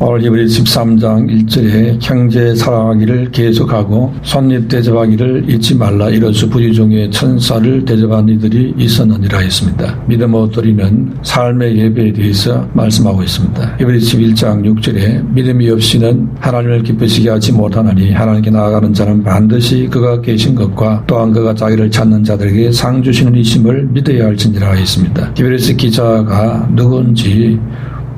오늘 히브리서 13장 1절에 형제 사랑하기를 계속하고 손님 대접하기를 잊지 말라. 이로써 부지중에 천사를 대접한 이들이 있었느니라 했습니다. 믿음으로 드리는 삶의 예배에 대해서 말씀하고 있습니다. 히브리서 11장 6절에 믿음이 없이는 하나님을 기쁘시게 하지 못하나니 하나님께 나아가는 자는 반드시 그가 계신 것과 또한 그가 자기를 찾는 자들에게 상 주시는 이심을 믿어야 할지니라 했습니다. 히브리서 기자가 누군지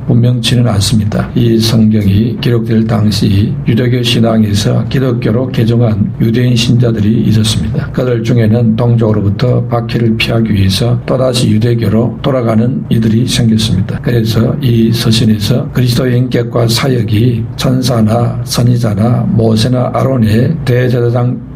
분명치는 않습니다. 이 성경이 기록될 당시 유대교 신앙에서 기독교로 개종한 유대인 신자들이 있었습니다. 그들 중에는 동족으로부터 박해를 피하기 위해서 또다시 유대교로 돌아가는 이들이 생겼습니다. 그래서 이 서신에서 그리스도의 인격과 사역이 천사나 선지자나 모세나 아론의 대제사장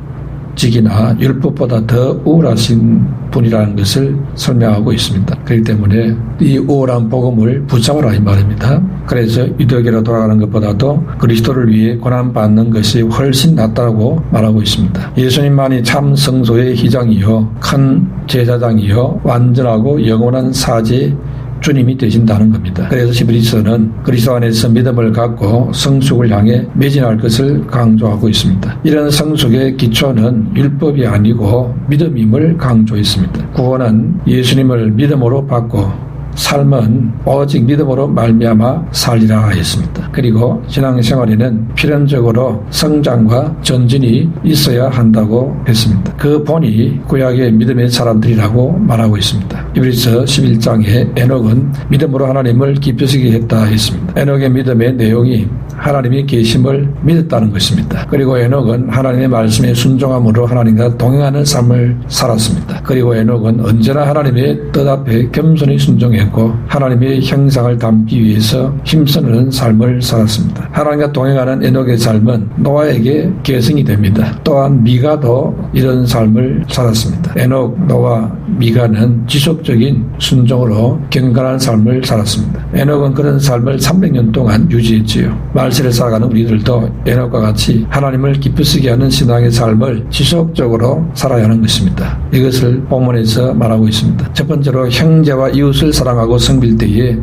직이나 율법보다 더 우월하신 분이라는 것을 설명하고 있습니다. 그렇기 때문에 이 우월한 복음을 붙잡아라 이 말입니다. 그래서 유대교로 돌아가는 것보다도 그리스도를 위해 고난받는 것이 훨씬 낫다고 말하고 있습니다. 예수님만이 참 성소의 희장이요 큰 제사장이요 완전하고 영원한 사제 주님이 되신다는 겁니다. 그래서 히브리서는 그리스도 안에서 믿음을 갖고 성숙을 향해 매진할 것을 강조하고 있습니다. 이런 성숙의 기초는 율법이 아니고 믿음임을 강조했습니다. 구원은 예수님을 믿음으로 받고 삶은 오직 믿음으로 말미암아 살리라 했습니다. 그리고 신앙생활에는 필연적으로 성장과 전진이 있어야 한다고 했습니다. 그 본이 구약의 믿음의 사람들이라고 말하고 있습니다. 히브리서 11장에 에녹은 믿음으로 하나님을 기쁘시게 했다 했습니다. 에녹의 믿음의 내용이 하나님이 계심을 믿었다는 것입니다. 그리고 에녹은 하나님의 말씀에 순종함으로 하나님과 동행하는 삶을 살았습니다. 그리고 에녹은 언제나 하나님의 뜻 앞에 겸손히 순종했고 하나님의 형상을 담기 위해서 힘쓰는 삶을 살았습니다. 하나님과 동행하는 에녹의 삶은 노아에게 계승이 됩니다. 또한 미가도 이런 삶을 살았습니다. 에녹, 노아, 미가는 지속적인 순종으로 경건한 삶을 살았습니다. 에녹은 그런 삶을 300년 동안 유지했지요. 말세를 살아가는 우리들도 에녹과 같이 하나님을 기쁘시게 하는 신앙의 삶을 지속적으로 살아야 하는 것입니다. 이것을 본문에서 말하고 있습니다. 첫 번째로 형제와 이웃을 사랑하고 섬길 때에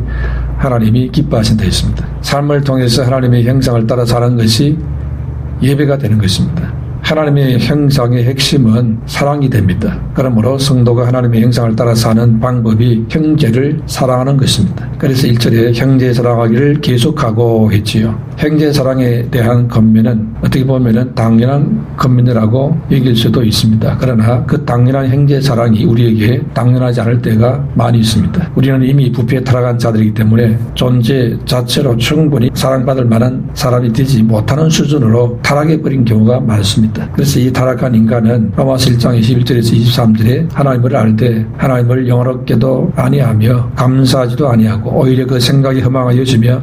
하나님이 기뻐하신다 했습니다. 삶을 통해서 하나님의 형상을 따라 사는 것이 예배가 되는 것입니다. 하나님의 형상의 핵심은 사랑이 됩니다. 그러므로 성도가 하나님의 형상을 따라 사는 방법이 형제를 사랑하는 것입니다. 그래서 1절에 형제 사랑하기를 계속하고 했지요. 형제 사랑에 대한 권면은 어떻게 보면 당연한 권면이라고 여길 수도 있습니다. 그러나 그 당연한 형제 사랑이 우리에게 당연하지 않을 때가 많이 있습니다. 우리는 이미 부패에 타락한 자들이기 때문에 존재 자체로 충분히 사랑받을 만한 사람이 되지 못하는 수준으로 타락해버린 경우가 많습니다. 그래서 이 타락한 인간은 로마서 1장 21절에서 23절에 하나님을 알 때 하나님을 영원롭게도 아니하며 감사하지도 아니하고 오히려 그 생각이 허망하여지며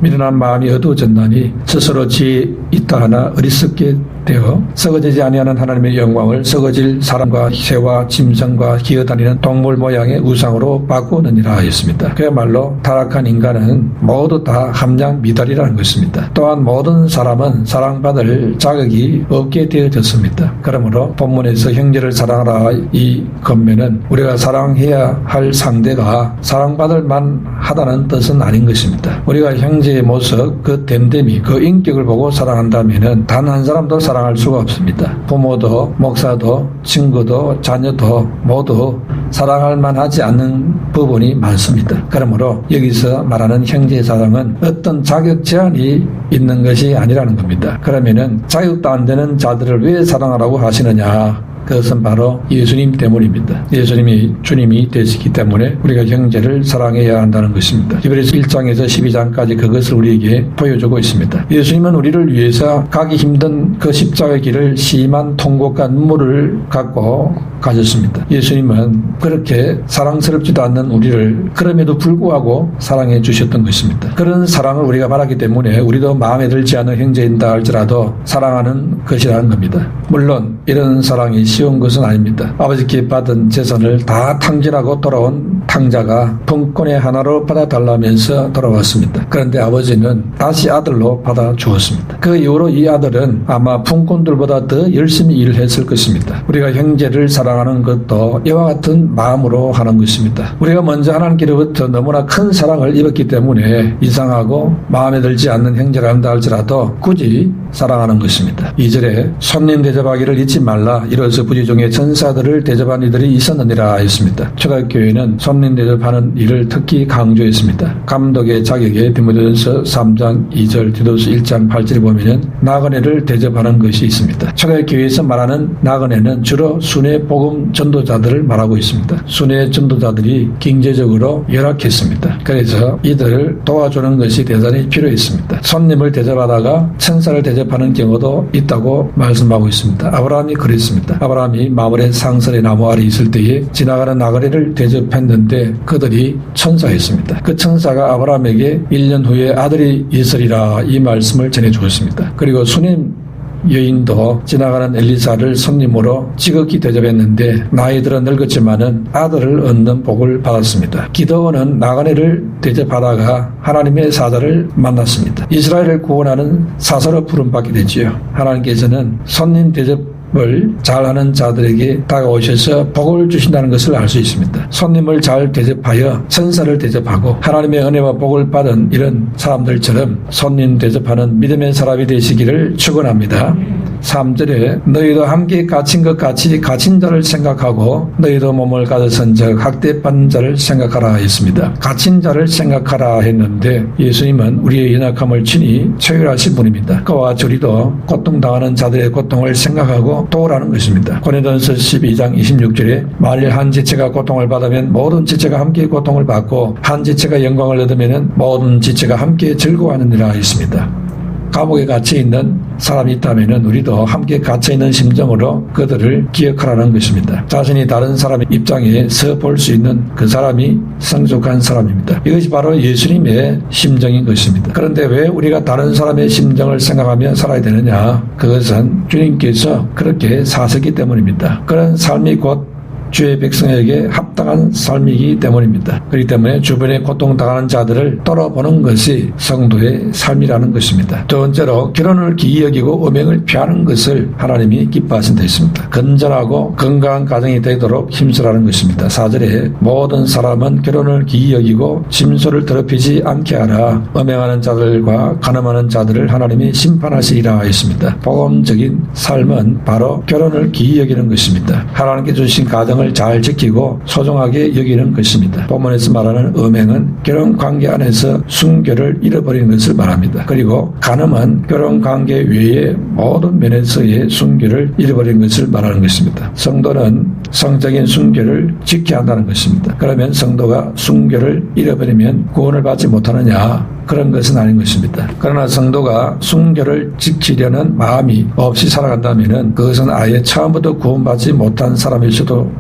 미련한 마음이 어두워졌나니 스스로 지혜 있다 하나 어리석게 되어 썩어지지 아니하는 하나님의 영광을 썩어질 사람과 새와 짐승과 기어다니는 동물 모양의 우상으로 바꾸느니라 하였습니다. 그야말로 타락한 인간은 모두 다 함량 미달이라는 것입니다. 또한 모든 사람은 사랑받을 자격이 없게 되어졌습니다. 그러므로 본문에서 형제를 사랑하라 이 권면은 우리가 사랑해야 할 상대가 사랑받을 만하다는 뜻은 아닌 것입니다. 우리가 형제의 모습, 그 됨됨이, 그 인격을 보고 사랑한다면 단 한 사람도 사랑할 수가 없습니다. 부모도, 목사도, 친구도, 자녀도 모두 사랑할 만하지 않는 부분이 많습니다. 그러므로 여기서 말하는 형제의 사랑은 어떤 자격 제한이 있는 것이 아니라는 겁니다. 그러면은 자격도 안 되는 자들을 왜 사랑하라고 하시느냐? 그것은 바로 예수님 때문입니다. 예수님이 주님이 되시기 때문에 우리가 형제를 사랑해야 한다는 것입니다. 히브리서 1장에서 12장까지 그것을 우리에게 보여주고 있습니다. 예수님은 우리를 위해서 가기 힘든 그 십자가의 길을 심한 통곡과 눈물을 갖고 가셨습니다. 예수님은 그렇게 사랑스럽지도 않는 우리를 그럼에도 불구하고 사랑해 주셨던 것입니다. 그런 사랑을 우리가 바랐기 때문에 우리도 마음에 들지 않는 형제인다 할지라도 사랑하는 것이라는 겁니다. 물론 이런 사랑이 쉬운 것은 아닙니다. 아버지께 받은 재산을 다 탕진하고 돌아온 탕자가 분권의 하나로 받아달라면서 돌아왔습니다. 그런데 아버지는 다시 아들로 받아 주었습니다. 그 이후로 이 아들은 아마 분권들보다 더 열심히 일을 했을 것입니다. 우리가 형제를 사랑하는 것도 이와 같은 마음으로 하는 것입니다. 우리가 먼저 하나님께로부터 너무나 큰 사랑을 입었기 때문에 이상하고 마음에 들지 않는 형제가 한다 할지라도 굳이 사랑하는 것입니다. 2절에 손님 대접하기를 잊지 말라. 이로써 부지 중에 천사들을 대접한 이들이 있었느니라 했습니다. 초대교회는 손님 대접하는 일을 특히 강조했습니다. 감독의 자격에 디모데전서 3장 2절, 디도서 1장 8절에 보면 나그네를 대접하는 것이 있습니다. 초대교회에서 말하는 나그네는 주로 순회 복음 전도자들을 말하고 있습니다. 순회 전도자들이 경제적으로 열악했습니다. 그래서 이들을 도와주는 것이 대단히 필요했습니다. 손님을 대접하다가 천사를 대접하는 경우도 있다고 말씀하고 있습니다. 아브라함이 그랬습니다. 아브라함이 마물의 상설의 나무 아래 있을 때에 지나가는 나그네를 대접했는데 그들이 천사였습니다. 그 천사가 아브라함에게 1년 후에 아들이 있으리라 이 말씀을 전해주었습니다. 그리고 수님 여인도 지나가는 엘리사를 손님으로 지극히 대접했는데 나이 들어 늙었지만은 아들을 얻는 복을 받았습니다. 기드온은 나그네를 대접하다가 하나님의 사자를 만났습니다. 이스라엘을 구원하는 사사로 부름받게 되지요. 하나님께서는 손님 대접을 잘하는 자들에게 다가오셔서 복을 주신다는 것을 알 수 있습니다. 손님을 잘 대접하여 천사를 대접하고 하나님의 은혜와 복을 받은 이런 사람들처럼 손님 대접하는 믿음의 사람이 되시기를 축원합니다. 3절에 너희도 함께 갇힌 것 같이 갇힌 자를 생각하고 너희도 몸을 가졌은 적 학대받는 자를 생각하라 했습니다. 갇힌 자를 생각하라 했는데 예수님은 우리의 연약함을 친히 체휼하신 분입니다. 그와 우리도 고통당하는 자들의 고통을 생각하고 도우라는 것입니다. 고린도전서 12장 26절에 만일 한 지체가 고통을 받으면 모든 지체가 함께 고통을 받고 한 지체가 영광을 얻으면 모든 지체가 함께 즐거워하느니라 했습니다. 감옥에 갇혀있는 사람이 있다면 우리도 함께 갇혀있는 심정으로 그들을 기억하라는 것입니다. 자신이 다른 사람의 입장에 서 볼 수 있는 그 사람이 성숙한 사람입니다. 이것이 바로 예수님의 심정인 것입니다. 그런데 왜 우리가 다른 사람의 심정을 생각하며 살아야 되느냐? 그것은 주님께서 그렇게 사셨기 때문입니다. 그런 삶이 곧 주의 백성에게 합당한 삶이기 때문입니다. 그렇기 때문에 주변에 고통당하는 자들을 돌아보는 것이 성도의 삶이라는 것입니다. 두 번째로 결혼을 기이 여기고 음행을 피하는 것을 하나님이 기뻐하신 데 있습니다. 건전하고 건강한 가정이 되도록 힘쓰라는 것입니다. 4절에 모든 사람은 결혼을 기이 여기고 짐소를 더럽히지 않게 하라. 음행하는 자들과 간음하는 자들을 하나님이 심판하시리라 했습니다. 복음적인 삶은 바로 결혼을 기이 여기는 것입니다. 하나님께 주신 가정 잘 지키고 소중하게 여기는 것입니다. 본문에서 말하는 음행은 결혼관계 안에서 순결을 잃어버리는 것을 말합니다. 그리고 간음은 결혼관계 외의 모든 면에서의 순결을 잃어버리는 것을 말하는 것입니다. 성도는 성적인 순결을 지켜야 한다는 것입니다. 그러면 성도가 순결을 잃어버리면 구원을 받지 못하느냐? 그런 것은 아닌 것입니다. 그러나 성도가 순결을 지키려는 마음이 없이 살아간다면 그것은 아예 처음부터 구원받지 못한 사람일 수도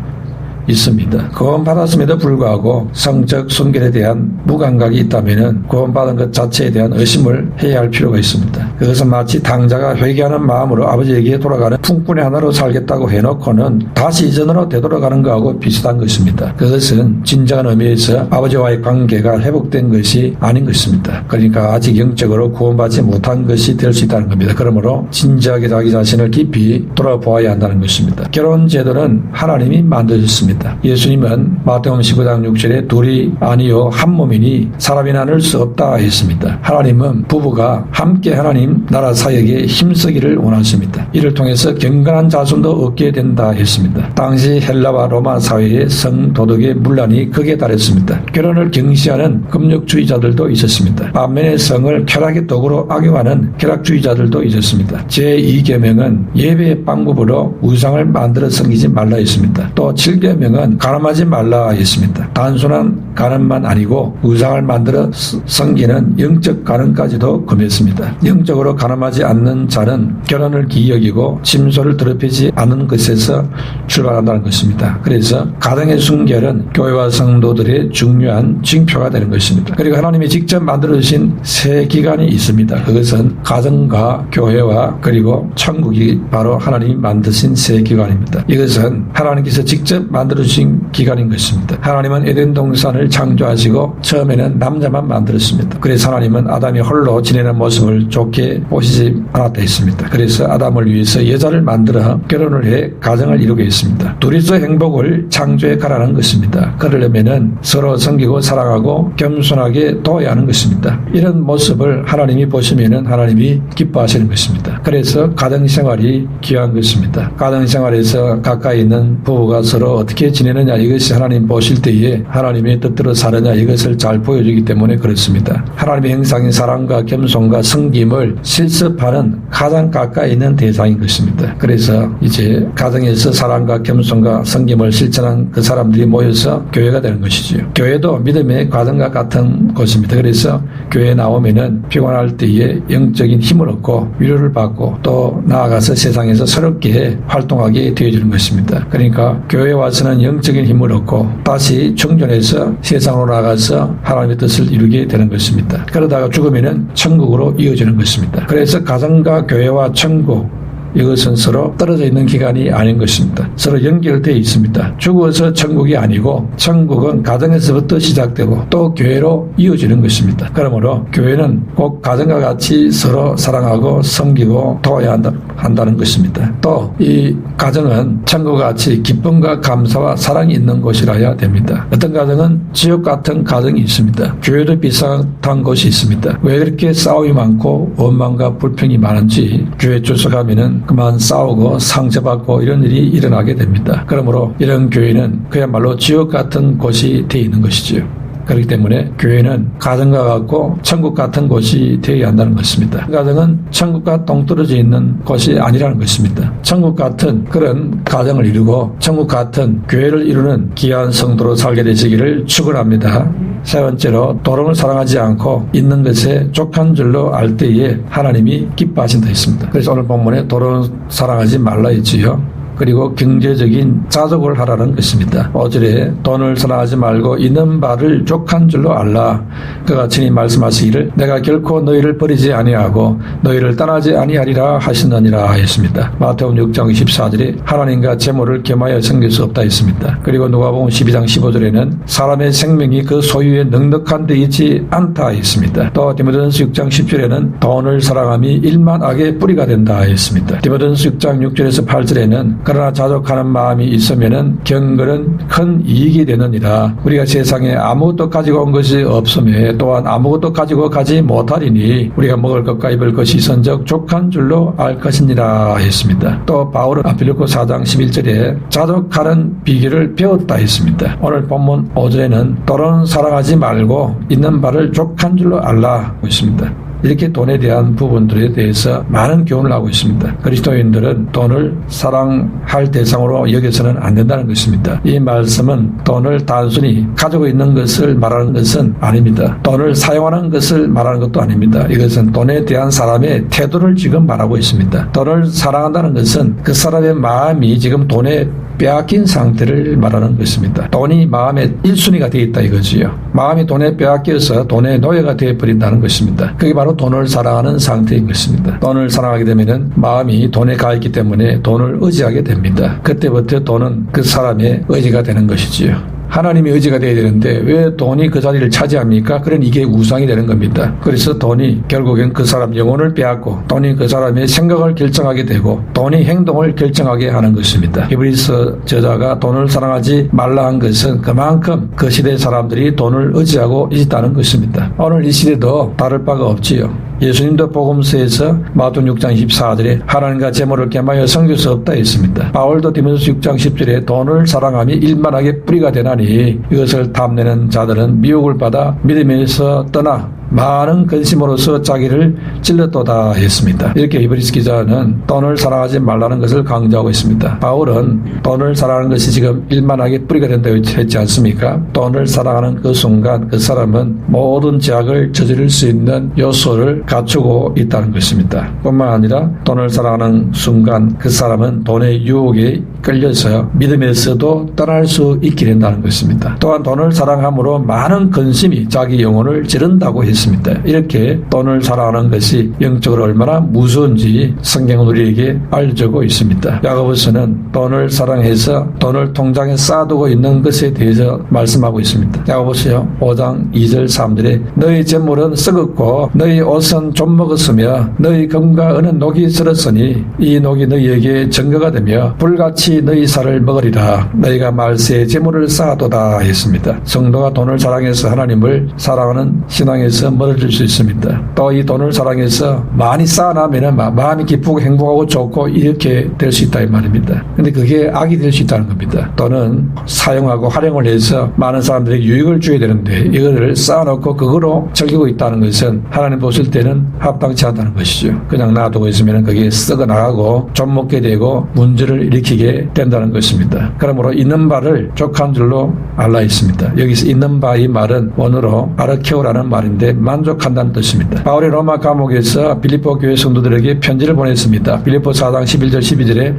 있습니다. 구원받았음에도 불구하고 성적 순결에 대한 무감각이 있다면 구원받은 것 자체에 대한 의심을 해야 할 필요가 있습니다. 그것은 마치 당자가 회개하는 마음으로 아버지에게 돌아가는 품꾼의 하나로 살겠다고 해놓고는 다시 이전으로 되돌아가는 것하고 비슷한 것입니다. 그것은 진정한 의미에서 아버지와의 관계가 회복된 것이 아닌 것입니다. 그러니까 아직 영적으로 구원받지 못한 것이 될 수 있다는 겁니다. 그러므로 진지하게 자기 자신을 깊이 돌아보아야 한다는 것입니다. 결혼 제도는 하나님이 만드셨습니다. 예수님은 마태복음 19장 6절에 둘이 아니요 한 몸이니 사람이 나눌 수 없다 했습니다. 하나님은 부부가 함께 하나님 나라 사역에 힘쓰기를 원하십니다. 이를 통해서 경건한 자손도 얻게 된다 했습니다. 당시 헬라와 로마 사회의 성도덕의 문란이 극에 달했습니다. 결혼을 경시하는 금욕주의자들도 있었습니다. 반면에 성을 쾌락의 도구로 악용하는 쾌락주의자들도 있었습니다. 제2계명은 예배의 방법으로 우상을 만들어 섬기지 말라 했습니다. 또 7계명 계명은 가늠하지 말라 했습니다. 단순한 가늠만 아니고 우상을 만들어 섬기는 영적 가늠까지도 금했습니다. 영적으로 가늠하지 않는 자는 결혼을 기여기고 침소를 더럽히지 않는 것에서 출발한다는 것입니다. 그래서 가정의 순결은 교회와 성도들의 중요한 징표가 되는 것입니다. 그리고 하나님이 직접 만들어주신 세 기관이 있습니다. 그것은 가정과 교회와 그리고 천국이 바로 하나님이 만드신 세 기관입니다. 이것은 하나님께서 직접 만들어주신 기관인 것입니다. 하나님은 에덴 동산을 창조하시고 처음에는 남자만 만들었습니다. 그래서 하나님은 아담이 홀로 지내는 모습을 좋게 보시지 않았다 했습니다. 그래서 아담을 위해서 여자를 만들어 결혼을 해 가정을 이루게 했습니다. 둘이서 행복을 창조해 가라는 것입니다. 그러려면 서로 섬기고 사랑하고 겸손하게 도와야 하는 것입니다. 이런 모습을 하나님이 보시면 하나님이 기뻐하시는 것입니다. 그래서 가정생활이 귀한 것입니다. 가정생활에서 가까이 있는 부부가 서로 어떻게 지내느냐 이것이 하나님 보실 때에 하나님의 뜻대로 사느냐 이것을 잘 보여주기 때문에 그렇습니다. 하나님의 형상인 사랑과 겸손과 섬김을 실습하는 가장 가까이 있는 대상인 것입니다. 그래서 이제 가정에서 사랑과 겸손과 섬김을 실천한 그 사람들이 모여서 교회가 되는 것이지요. 교회도 믿음의 과정과 같은 곳입니다. 그래서 교회에 나오면은 피곤할 때에 영적인 힘을 얻고 위로를 받고 또 나아가서 세상에서 새롭게 활동하게 되어주는 것입니다. 그러니까 교회에 와서는 영적인 힘을 얻고 다시 충전해서 세상으로 나가서 하나님의 뜻을 이루게 되는 것입니다. 그러다가 죽으면은 천국으로 이어지는 것입니다. 그래서 가정과 교회와 천국 이것은 서로 떨어져 있는 기간이 아닌 것입니다. 서로 연결되어 있습니다. 죽어서 천국이 아니고 천국은 가정에서부터 시작되고 또 교회로 이어지는 것입니다. 그러므로 교회는 꼭 가정과 같이 서로 사랑하고 섬기고 도와야 한다는 것입니다. 또 이 가정은 천국과 같이 기쁨과 감사와 사랑이 있는 곳이라야 됩니다. 어떤 가정은 지옥 같은 가정이 있습니다. 교회도 비슷한 곳이 있습니다. 왜 그렇게 싸움이 많고 원망과 불평이 많은지 교회 출석하면은 그만 싸우고 상처받고 이런 일이 일어나게 됩니다. 그러므로 이런 교회는 그야말로 지옥 같은 곳이 되어 있는 것이지요. 그렇기 때문에 교회는 가정과 같고 천국 같은 곳이 되어야 한다는 것입니다. 가정은 천국과 동떨어져 있는 곳이 아니라는 것입니다. 천국 같은 그런 가정을 이루고 천국 같은 교회를 이루는 귀한 성도로 살게 되시기를 축원합니다. 세 번째로 도름을 사랑하지 않고 있는 것에 족한 줄로 알 때에 하나님이 기뻐하신다 했습니다. 그래서 오늘 본문에 도름 사랑하지 말라 했지요. 그리고 경제적인 자족을 하라는 것입니다. 5절에 돈을 사랑하지 말고 있는 바를 족한 줄로 알라. 그가 친히 말씀하시기를 내가 결코 너희를 버리지 아니하고 너희를 떠나지 아니하리라 하시느니라 했습니다. 마태복음 6장 24절에 하나님과 재물을 겸하여 섬길 수 없다 했습니다. 그리고 누가복음 12장 15절에는 사람의 생명이 그 소유에 넉넉한 데 있지 않다 했습니다. 또 디모데전서 6장 10절에는 돈을 사랑함이 일만 악의 뿌리가 된다 했습니다. 디모데전서 6장 6절에서 8절에는 그러나 자족하는 마음이 있으면은 경건은 큰 이익이 되느니라. 우리가 세상에 아무것도 가지고 온 것이 없음에 또한 아무것도 가지고 가지 못하리니 우리가 먹을 것과 입을 것이 있은즉 족한 줄로 알 것이니라 했습니다. 또 바울은 빌립보 4장 11절에 자족하는 비결을 배웠다 했습니다. 오늘 본문 5절에는 돈은 사랑하지 말고 있는 바를 족한 줄로 알라 했습니다. 이렇게 돈에 대한 부분들에 대해서 많은 교훈을 하고 있습니다. 그리스도인들은 돈을 사랑할 대상으로 여겨서는 안 된다는 것입니다. 이 말씀은 돈을 단순히 가지고 있는 것을 말하는 것은 아닙니다. 돈을 사용하는 것을 말하는 것도 아닙니다. 이것은 돈에 대한 사람의 태도를 지금 말하고 있습니다. 돈을 사랑한다는 것은 그 사람의 마음이 지금 돈에 빼앗긴 상태를 말하는 것입니다. 돈이 마음의 1순위가 되어 있다 이거지요. 마음이 돈에 빼앗겨서 돈의 노예가 되어버린다는 것입니다. 그게 바로 돈을 사랑하는 상태인 것입니다. 돈을 사랑하게 되면 마음이 돈에 가 있기 때문에 돈을 의지하게 됩니다. 그때부터 돈은 그 사람의 의지가 되는 것이지요. 하나님의 의지가 되어야 되는데 왜 돈이 그 자리를 차지합니까? 그런 이게 우상이 되는 겁니다. 그래서 돈이 결국엔 그 사람 영혼을 빼앗고 돈이 그 사람의 생각을 결정하게 되고 돈이 행동을 결정하게 하는 것입니다. 히브리서 저자가 돈을 사랑하지 말라 한 것은 그만큼 그 시대 사람들이 돈을 의지하고 있다는 것입니다. 오늘 이 시대도 다를 바가 없지요. 예수님도 복음서에서 마태복음 6장 24절에 하나님과 재물을 겸하여 섬길 수 없다 했습니다. 바울도 디모데전서 6장 10절에 돈을 사랑함이 일만하게 뿌리가 되나니 이것을 탐내는 자들은 미혹을 받아 믿음에서 떠나 많은 근심으로서 자기를 찔렀도다 했습니다. 이렇게 히브리서 기자는 돈을 사랑하지 말라는 것을 강조하고 있습니다. 바울은 돈을 사랑하는 것이 지금 일만하게 뿌리가 된다고 했지 않습니까? 돈을 사랑하는 그 순간 그 사람은 모든 죄악을 저지를 수 있는 요소를 갖추고 있다는 것입니다. 뿐만 아니라 돈을 사랑하는 순간 그 사람은 돈의 유혹에 끌려서 믿음에서도 떠날 수 있게 된다는 것입니다. 또한 돈을 사랑함으로 많은 근심이 자기 영혼을 찌른다고 했습니다. 이렇게 돈을 사랑하는 것이 영적으로 얼마나 무서운지 성경은 우리에게 알려주고 있습니다. 야고보서는 돈을 사랑해서 돈을 통장에 쌓아두고 있는 것에 대해서 말씀하고 있습니다. 야고보서 5장 2절 3절에 너희 재물은 썩었고 너희 옷은 좀 먹었으며 너희 금과 은은 녹이 슬었으니 이 녹이 너희에게 증거가 되며 불같이 너희 살을 먹으리라. 너희가 말세에 재물을 쌓아도다 했습니다. 성도가 돈을 사랑해서 하나님을 사랑하는 신앙에서 멀어질 수 있습니다. 또 이 돈을 사랑해서 많이 쌓아나면 마음이 기쁘고 행복하고 좋고 이렇게 될 수 있다 이 말입니다. 근데 그게 악이 될 수 있다는 겁니다. 돈은 사용하고 활용을 해서 많은 사람들에게 유익을 줘야 되는데 이거를 쌓아놓고 그거로 즐기고 있다는 것은 하나님 보실 때는 합당치 않다는 것이죠. 그냥 놔두고 있으면 그게 썩어 나가고 좀 먹게 되고 문제를 일으키게 된다는 것입니다. 그러므로 있는 바를 족한 줄로 알라 있습니다. 여기서 있는 바 이 말은 원어로 아르케오라는 말인데 만족한다는 뜻입니다. 바울이 로마 감옥에서 빌립보 교회 성도들에게 편지를 보냈습니다. 빌립보 4장 11절 12절에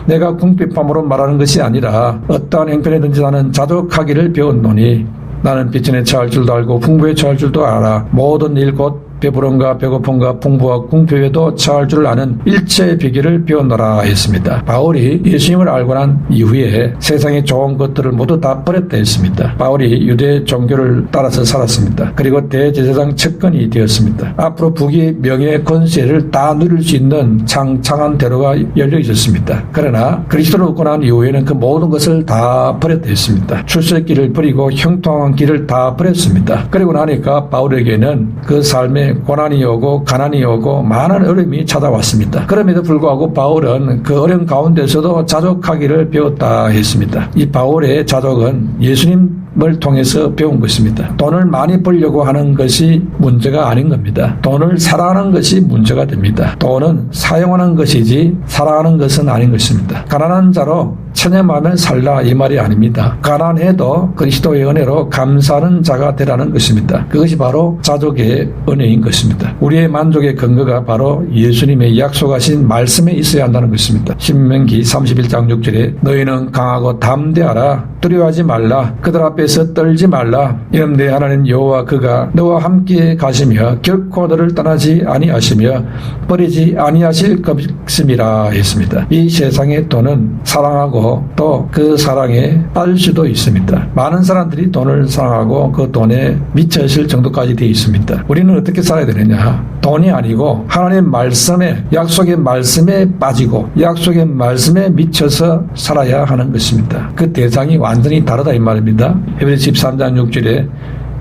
내가 궁핍함으로 말하는 것이 아니라 어떠한 행편이든지 나는 자족하기를 배웠노니 나는 빚진에 처할 줄도 알고 풍부에 처할 줄도 알아. 모든 일 곧 배부름과 배고픔과 풍부와 궁핍에도 처할 줄 아는 일체의 비결을 배웠노라 했습니다. 바울이 예수님을 알고 난 이후에 세상의 좋은 것들을 모두 다 버렸다 했습니다. 바울이 유대 종교를 따라서 살았습니다. 그리고 대제사장 측근이 되었습니다. 앞으로 부귀 명예 권세를 다 누릴 수 있는 창창한 대로가 열려 있었습니다. 그러나 그리스도를 얻고 난 이후에는 그 모든 것을 다 버렸다 했습니다. 출세길을 버리고 형통한 길을 다 버렸습니다. 그리고 나니까 바울에게는 그 삶의 고난이 오고 가난이 오고 많은 어려움이 찾아왔습니다. 그럼에도 불구하고 바울은 그 어려움 가운데서도 자족하기를 배웠다 했습니다. 이 바울의 자족은 예수님을 통해서 배운 것입니다. 돈을 많이 벌려고 하는 것이 문제가 아닌 겁니다. 돈을 사랑하는 것이 문제가 됩니다. 돈은 사용하는 것이지 사랑하는 것은 아닌 것입니다. 가난한 자로 체념하면 살라 이 말이 아닙니다. 가난해도 그리스도의 은혜로 감사하는 자가 되라는 것입니다. 그것이 바로 자족의 은혜인 것입니다. 우리의 만족의 근거가 바로 예수님의 약속하신 말씀에 있어야 한다는 것입니다. 신명기 31장 6절에 너희는 강하고 담대하라 두려워하지 말라 그들 앞에서 떨지 말라 이는 내 하나님 여호와 그가 너와 함께 가시며 결코 너를 떠나지 아니하시며 버리지 아니하실 것임이라 했습니다. 이 세상의 돈은 사랑하고 또 그 사랑에 빠질 수도 있습니다. 많은 사람들이 돈을 사랑하고 그 돈에 미쳐 있을 정도까지 되어 있습니다. 우리는 어떻게 살아야 되느냐? 돈이 아니고 하나님 말씀에 약속의 말씀에 빠지고 약속의 말씀에 미쳐서 살아야 하는 것입니다. 그 대상이 완전히 다르다 이 말입니다. 히브리서 13장 6절에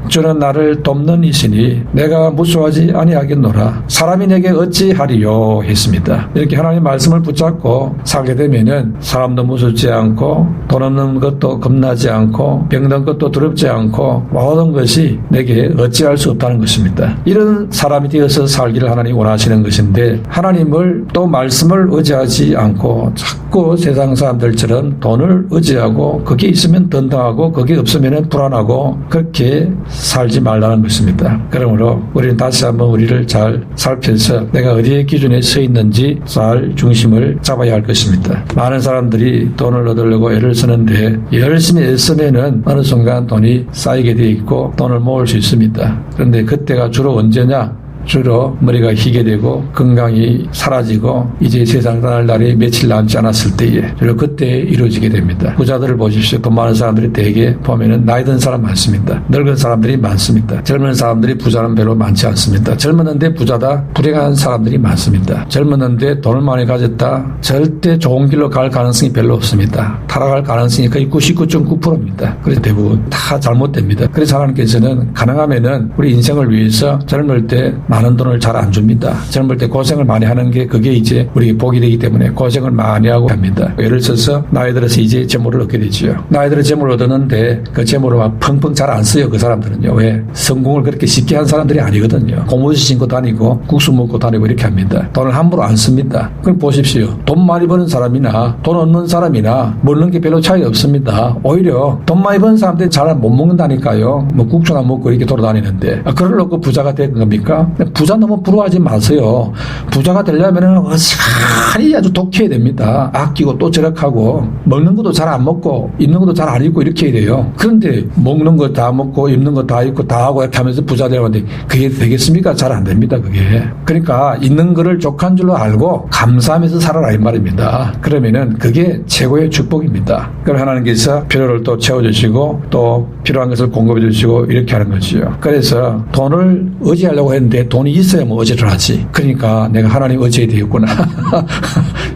주는 나를 돕는 이시니 내가 무수하지 아니하겠노라. 사람이 내게 어찌하리요 했습니다. 이렇게 하나님의 말씀을 붙잡고 살게 되면은 사람도 무섭지 않고 돈 없는 것도 겁나지 않고 병든 것도 두렵지 않고 모든 것이 내게 어찌할 수 없다는 것입니다. 이런 사람이 되어서 살기를 하나님이 원하시는 것인데 하나님을 또 말씀을 의지하지 않고 자꾸 세상 사람들처럼 돈을 의지하고 그게 있으면 든든하고 그게 없으면 불안하고 그렇게 살지 말라는 것입니다. 그러므로 우리는 다시 한번 우리를 잘 살펴서 내가 어디의 기준에 서 있는지 잘 중심을 잡아야 할 것입니다. 많은 사람들이 돈을 얻으려고 애를 쓰는데 열심히 애쓰면은 어느 순간 돈이 쌓이게 되어 있고 돈을 모을 수 있습니다. 그런데 그때가 주로 언제냐? 주로 머리가 희게 되고 건강이 사라지고 이제 세상 떠날 날이 며칠 남지 않았을 때에 주로 그때 이루어지게 됩니다. 부자들을 보십시오. 돈 많은 사람들이 대개 보면은 나이 든 사람 많습니다. 늙은 사람들이 많습니다. 젊은 사람들이 부자는 별로 많지 않습니다. 젊었는데 부자다 불행한 사람들이 많습니다. 젊었는데 돈을 많이 가졌다 절대 좋은 길로 갈 가능성이 별로 없습니다. 타락할 가능성이 거의 99.9%입니다. 그래서 대부분 다 잘못됩니다. 그래서 하나님께서는 가능하면은 우리 인생을 위해서 젊을 때 많은 돈을 잘 안 줍니다. 젊을 때 고생을 많이 하는 게 그게 이제 우리 복이 되기 때문에 고생을 많이 하고 합니다. 예를 들어서 나이 들어서 이제 재물을 얻게 되지요. 나이 들어 재물을 얻었는데 그 재물을 막 펑펑 잘 안 써요. 그 사람들은요. 왜? 성공을 그렇게 쉽게 한 사람들이 아니거든요. 고무신 신고 다니고 국수 먹고 다니고 이렇게 합니다. 돈을 함부로 안 씁니다. 그럼 보십시오. 돈 많이 버는 사람이나 돈 얻는 사람이나 먹는 게 별로 차이 없습니다. 오히려 돈 많이 버는 사람들이 잘 못 먹는다니까요. 뭐 국수나 먹고 이렇게 돌아다니는데 그걸 놓고 부자가 된 겁니까? 부자 너무 부러워하지 마세요. 부자가 되려면은 어지간히 아주 독해야 됩니다. 아끼고 또 절약하고 먹는 것도 잘 안 먹고 입는 것도 잘 안 입고 이렇게 해야 돼요. 그런데 먹는 거 다 먹고 입는 거 다 입고 다 하고 이렇게 하면서 부자 되려는데 그게 되겠습니까? 잘 안 됩니다. 그게. 그러니까 있는 거를 족한 줄로 알고 감사하면서 살아라 이 말입니다. 그러면은 그게 최고의 축복입니다. 그럼 하나님께서 필요를 또 채워주시고 또 필요한 것을 공급해 주시고 이렇게 하는 거지요. 그래서 돈을 의지하려고 했는데 돈이 있어야 뭐 의지를 하지. 그러니까 내가 하나님 의지해야 되겠구나.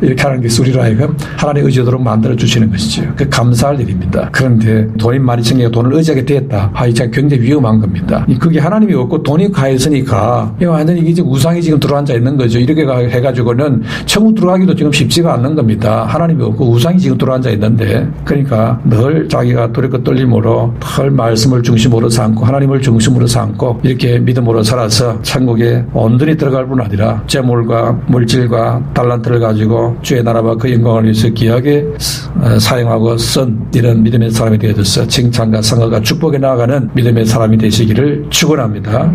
이렇게 하는 게 우리로 하여금 하나님 의지하도록 만들어 주시는 것이죠. 그 감사할 일입니다. 그런데 돈이 많이 생기고 돈을 의지하게 되었다. 이제 굉장히 위험한 겁니다. 그게 하나님이 없고 돈이 가 있으니까 완전히 이게 우상이 지금 들어앉아 있는 거죠. 이렇게 해가지고는 천국 들어가기도 지금 쉽지가 않는 겁니다. 하나님이 없고 우상이 지금 들어앉아 있는데 그러니까 늘 자기가 두렵고 떨림으로 늘 말씀을 중심으로 삼고 하나님을 중심으로 삼고 이렇게 믿음으로 살아서 천국에 온전히 들어갈 뿐 아니라 재물과 물질과 달란트를 가지고 주의 나라와 그 영광을 위해서 귀하게 사용하고 쓴 이런 믿음의 사람이 되어져서 칭찬과 상어가 축복에 나아가는 믿음의 사람이 되시기를 축원합니다.